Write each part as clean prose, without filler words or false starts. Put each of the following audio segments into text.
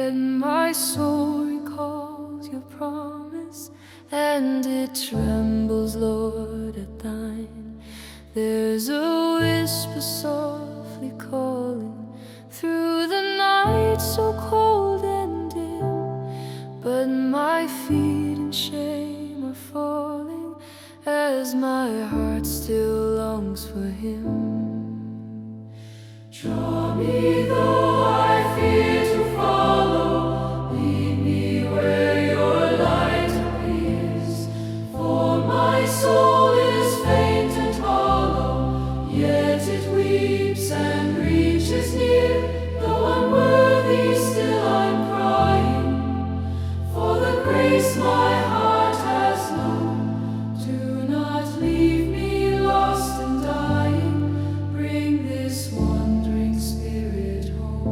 Yet my soul recalls your promise, and it trembles, Lord, at thine. There's a whisper softly calling through the night so cold and dim, but my feet in shame are falling as my heart still longs for him. Draw me though I fear to follow, lead me where your light appears, for my soul is faint and hollow, yet it weeps and reaches near. Though unworthy, still I'm crying for the grace my heart has known. Do not leave me lost and dying, bring this wandering spirit home.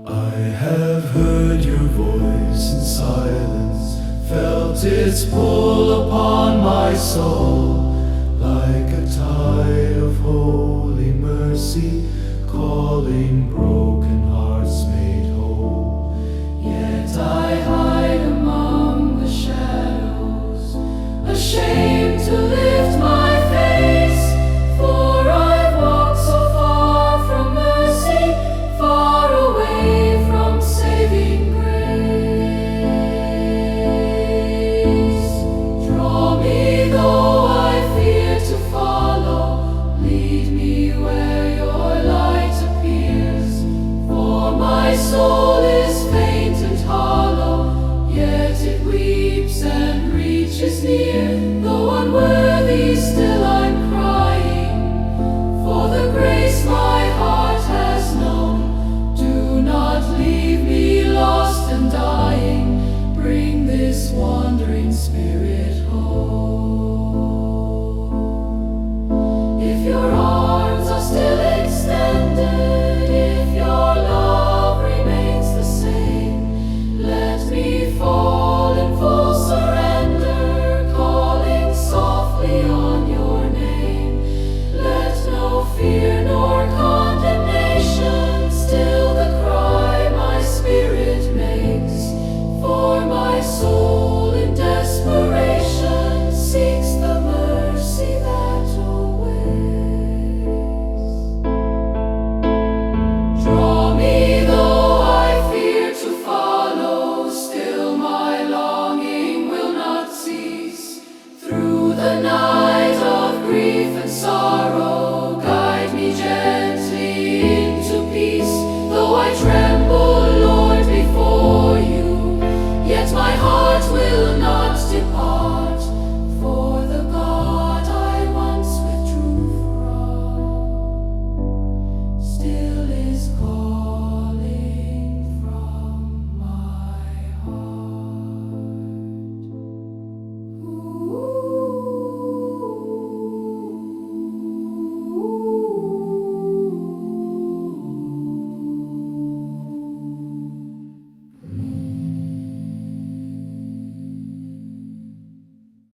I have heard your voice in silence, felt its pull upon my soul, like a tide of holy mercy calling broken